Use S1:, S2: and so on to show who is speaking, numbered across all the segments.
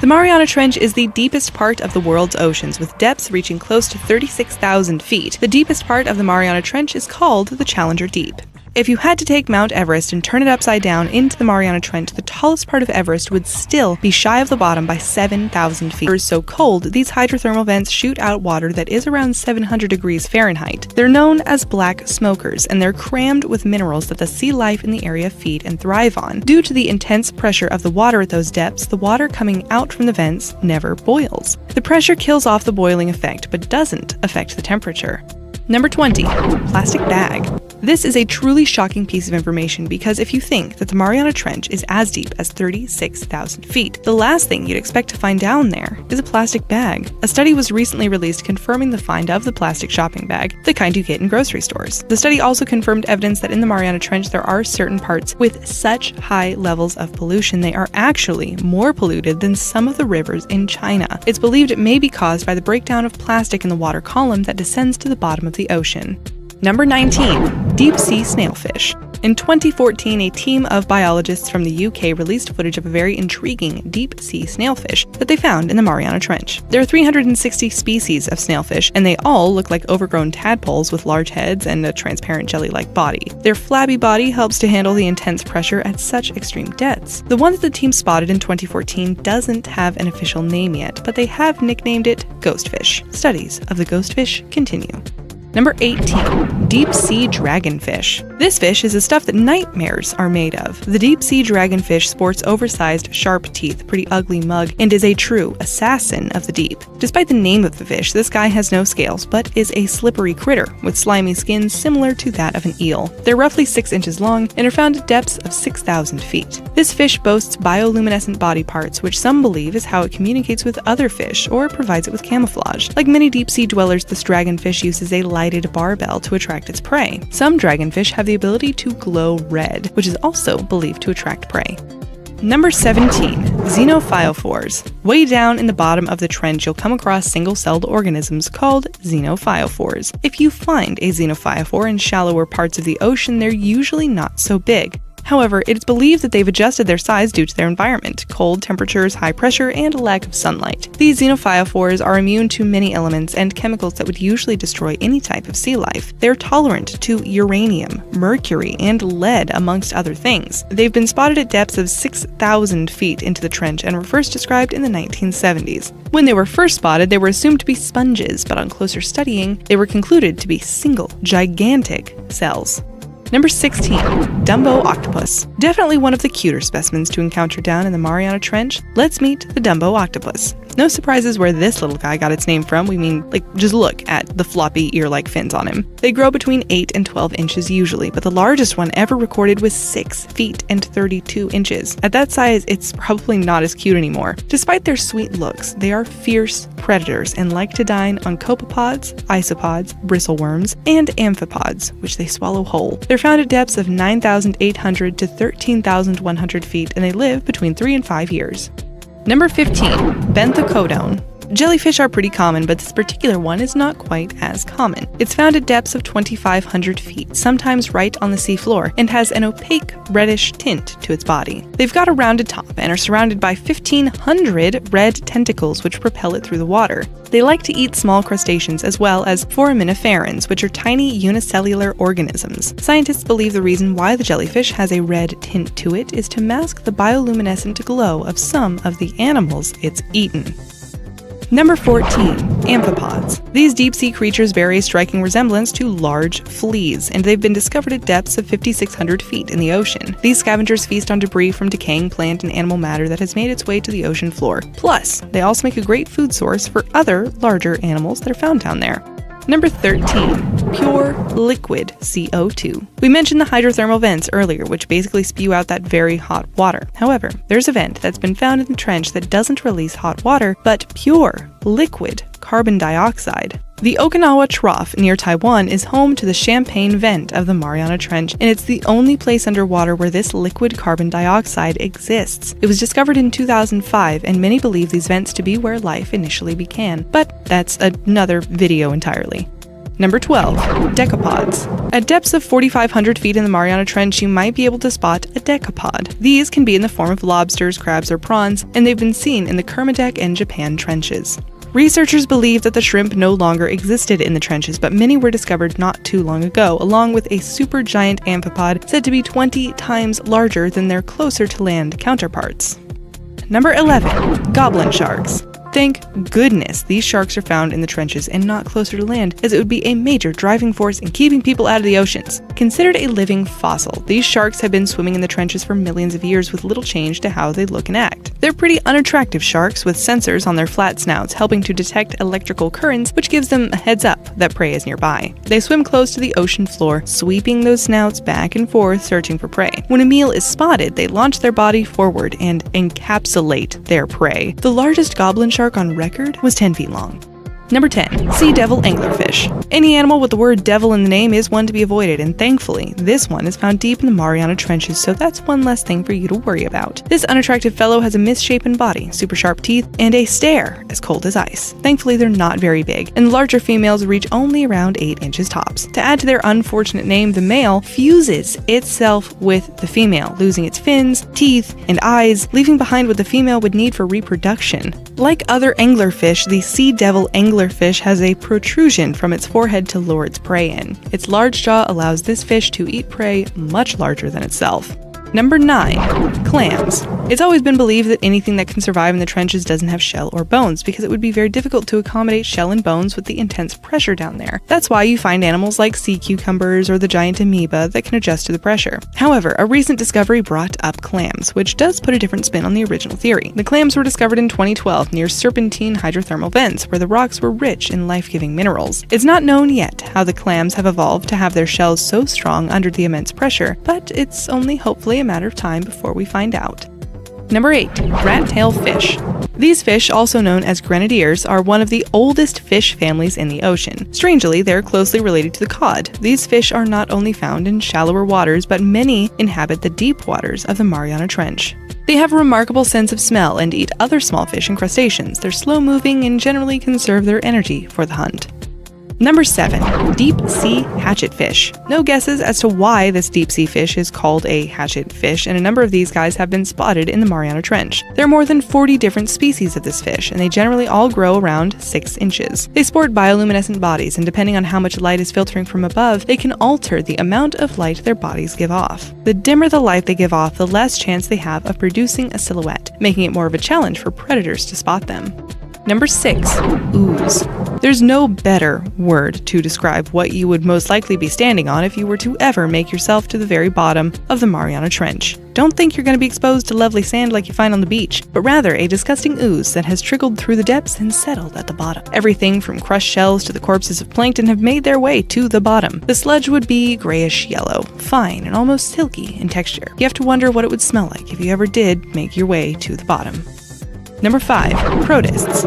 S1: The Mariana Trench is the deepest part of the world's oceans, with depths reaching close to 36,000 feet. The deepest part of the Mariana Trench is called the Challenger Deep. If you had to take Mount Everest and turn it upside down into the Mariana Trench, the tallest part of Everest would still be shy of the bottom by 7,000 feet. It is so cold, these hydrothermal vents shoot out water that is around 700 degrees Fahrenheit. They're known as black smokers, and they're crammed with minerals that the sea life in the area feed and thrive on. Due to the intense pressure of the water at those depths, the water coming out from the vents never boils. The pressure kills off the boiling effect, but doesn't affect the temperature. Number 20. Plastic bag. This is a truly shocking piece of information because if you think that the Mariana Trench is as deep as 36,000 feet, the last thing you'd expect to find down there is a plastic bag. A study was recently released confirming the find of the plastic shopping bag, the kind you get in grocery stores. The study also confirmed evidence that in the Mariana Trench there are certain parts with such high levels of pollution they are actually more polluted than some of the rivers in China. It's believed it may be caused by the breakdown of plastic in the water column that descends to the bottom of the ocean. Number 19. Deep sea snailfish. In 2014, a team of biologists from the UK released footage of a very intriguing deep-sea snailfish that they found in the Mariana Trench. There are 360 species of snailfish, and they all look like overgrown tadpoles with large heads and a transparent jelly-like body. Their flabby body helps to handle the intense pressure at such extreme depths. The one that the team spotted in 2014 doesn't have an official name yet, but they have nicknamed it ghostfish. Studies of the ghostfish continue. Number 18. Deep sea dragonfish. This fish is the stuff that nightmares are made of. The deep sea dragonfish sports oversized, sharp teeth, pretty ugly mug, and is a true assassin of the deep. Despite the name of the fish, this guy has no scales, but is a slippery critter with slimy skin similar to that of an eel. They're roughly 6 inches long and are found at depths of 6,000 feet. This fish boasts bioluminescent body parts, which some believe is how it communicates with other fish or provides it with camouflage. Like many deep sea dwellers, this dragonfish uses a lighted barbell to attract its prey. Some dragonfish have the ability to glow red, which is also believed to attract prey. Number 17. Xenophyophores. Way down in the bottom of the trench, you'll come across single-celled organisms called xenophyophores. If you find a xenophyophore in shallower parts of the ocean, they're usually not so big. However, it is believed that they've adjusted their size due to their environment, cold temperatures, high pressure, and a lack of sunlight. These xenophyophores are immune to many elements and chemicals that would usually destroy any type of sea life. They're tolerant to uranium, mercury, and lead, amongst other things. They've been spotted at depths of 6,000 feet into the trench and were first described in the 1970s. When they were first spotted, they were assumed to be sponges, but on closer studying, they were concluded to be single, gigantic cells. Number 16. Dumbo octopus. Definitely one of the cuter specimens to encounter down in the Mariana Trench. Let's meet the Dumbo octopus. No surprises where this little guy got its name from. Just look at the floppy ear-like fins on him. They grow between 8 and 12 inches usually, but the largest one ever recorded was 6 feet and 32 inches. At that size, it's probably not as cute anymore. Despite their sweet looks, they are fierce predators and like to dine on copepods, isopods, bristleworms, and amphipods, which they swallow whole. They're found at depths of 9,800 to 13,100 feet, and they live between 3 and 5 years. Number 15. Benthocodone. Jellyfish are pretty common, but this particular one is not quite as common. It's found at depths of 2,500 feet, sometimes right on the seafloor, and has an opaque, reddish tint to its body. They've got a rounded top and are surrounded by 1,500 red tentacles which propel it through the water. They like to eat small crustaceans as well as foraminiferans, which are tiny unicellular organisms. Scientists believe the reason why the jellyfish has a red tint to it is to mask the bioluminescent glow of some of the animals it's eaten. Number 14. Amphipods. These deep-sea creatures bear a striking resemblance to large fleas, and they've been discovered at depths of 5,600 feet in the ocean. These scavengers feast on debris from decaying plant and animal matter that has made its way to the ocean floor. Plus, they also make a great food source for other larger animals that are found down there. Number 13. Pure liquid CO2. We mentioned the hydrothermal vents earlier, which basically spew out that very hot water. However, there's a vent that's been found in the trench that doesn't release hot water, but pure liquid carbon dioxide. The Okinawa Trough near Taiwan is home to the Champagne Vent of the Mariana Trench, and it's the only place underwater where this liquid carbon dioxide exists. It was discovered in 2005, and many believe these vents to be where life initially began, but that's another video entirely. Number 12. Decapods. At depths of 4,500 feet in the Mariana Trench, you might be able to spot a decapod. These can be in the form of lobsters, crabs, or prawns, and they've been seen in the Kermadec and Japan trenches. Researchers believe that the shrimp no longer existed in the trenches, but many were discovered not too long ago, along with a supergiant amphipod said to be 20 times larger than their closer-to-land counterparts. Number 11. Goblin sharks. Thank goodness these sharks are found in the trenches and not closer to land, as it would be a major driving force in keeping people out of the oceans. Considered a living fossil, these sharks have been swimming in the trenches for millions of years with little change to how they look and act. They're pretty unattractive sharks with sensors on their flat snouts helping to detect electrical currents, which gives them a heads up that prey is nearby. They swim close to the ocean floor, sweeping those snouts back and forth searching for prey. When a meal is spotted, they launch their body forward and encapsulate their prey. The largest goblin shark on record was 10 feet long. Number 10. Sea devil anglerfish. Any animal with the word devil in the name is one to be avoided, and thankfully, this one is found deep in the Mariana Trenches, so that's one less thing for you to worry about. This unattractive fellow has a misshapen body, super sharp teeth, and a stare as cold as ice. Thankfully, they're not very big, and the larger females reach only around 8 inches tops. To add to their unfortunate name, the male fuses itself with the female, losing its fins, teeth, and eyes, leaving behind what the female would need for reproduction. Like other anglerfish, the sea devil anglerfish has a protrusion from its forehead to lure its prey in. Its large jaw allows this fish to eat prey much larger than itself. Number 9. Clams. It's always been believed that anything that can survive in the trenches doesn't have shell or bones, because it would be very difficult to accommodate shell and bones with the intense pressure down there. That's why you find animals like sea cucumbers or the giant amoeba that can adjust to the pressure. However, a recent discovery brought up clams, which does put a different spin on the original theory. The clams were discovered in 2012 near serpentine hydrothermal vents, where the rocks were rich in life-giving minerals. It's not known yet how the clams have evolved to have their shells so strong under the immense pressure, but it's only hopefully a matter of time before we find out. Number 8. Rat-tail fish. These fish, also known as grenadiers, are one of the oldest fish families in the ocean. Strangely, they're closely related to the cod. These fish are not only found in shallower waters, but many inhabit the deep waters of the Mariana Trench. They have a remarkable sense of smell and eat other small fish and crustaceans. They're slow-moving and generally conserve their energy for the hunt. Number 7. Deep sea hatchetfish. No guesses as to why this deep sea fish is called a hatchetfish, and a number of these guys have been spotted in the Mariana Trench. There are more than 40 different species of this fish, and they generally all grow around 6 inches. They sport bioluminescent bodies, and depending on how much light is filtering from above, they can alter the amount of light their bodies give off. The dimmer the light they give off, the less chance they have of producing a silhouette, making it more of a challenge for predators to spot them. Number 6. Ooze. There's no better word to describe what you would most likely be standing on if you were to ever make yourself to the very bottom of the Mariana Trench. Don't think you're going to be exposed to lovely sand like you find on the beach, but rather a disgusting ooze that has trickled through the depths and settled at the bottom. Everything from crushed shells to the corpses of plankton have made their way to the bottom. The sludge would be grayish yellow, fine and almost silky in texture. You have to wonder what it would smell like if you ever did make your way to the bottom. Number 5. Protists.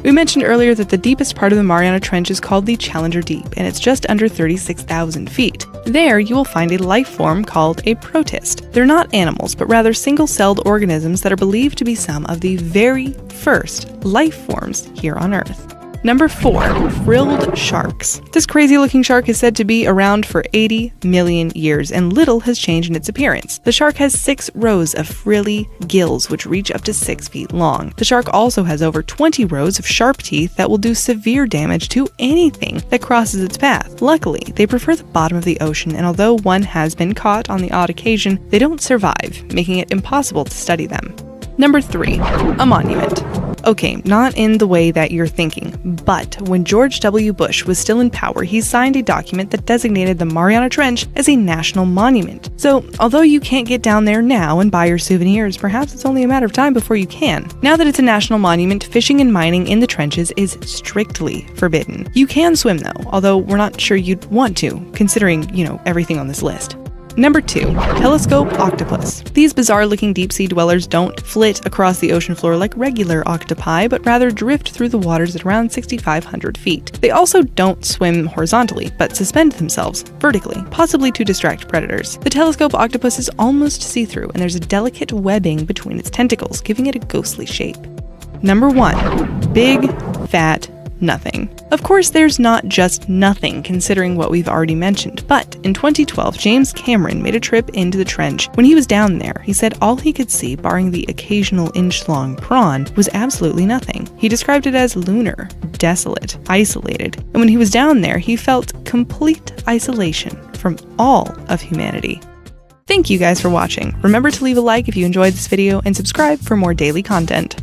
S1: We mentioned earlier that the deepest part of the Mariana Trench is called the Challenger Deep, and it's just under 36,000 feet. There, you will find a life form called a protist. They're not animals, but rather single-celled organisms that are believed to be some of the very first life forms here on Earth. Number 4. Frilled sharks. This crazy-looking shark is said to be around for 80 million years, and little has changed in its appearance. The shark has 6 rows of frilly gills, which reach up to 6 feet long. The shark also has over 20 rows of sharp teeth that will do severe damage to anything that crosses its path. Luckily, they prefer the bottom of the ocean, and although one has been caught on the odd occasion, they don't survive, making it impossible to study them. Number 3. A monument. Okay, not in the way that you're thinking, but when George W. Bush was still in power, he signed a document that designated the Mariana Trench as a national monument. So, although you can't get down there now and buy your souvenirs, perhaps it's only a matter of time before you can. Now that it's a national monument, fishing and mining in the trenches is strictly forbidden. You can swim though, although we're not sure you'd want to, considering, everything on this list. Number 2. Telescope octopus. These bizarre-looking deep-sea dwellers don't flit across the ocean floor like regular octopi, but rather drift through the waters at around 6,500 feet. They also don't swim horizontally, but suspend themselves vertically, possibly to distract predators. The telescope octopus is almost see-through, and there's a delicate webbing between its tentacles, giving it a ghostly shape. Number 1. Big, fat nothing. Of course, there's not just nothing considering what we've already mentioned, but in 2012, James Cameron made a trip into the trench. When he was down there, he said all he could see, barring the occasional inch-long prawn, was absolutely nothing. He described it as lunar, desolate, isolated, and when he was down there, he felt complete isolation from all of humanity. Thank you guys for watching. Remember to leave a like if you enjoyed this video and subscribe for more daily content.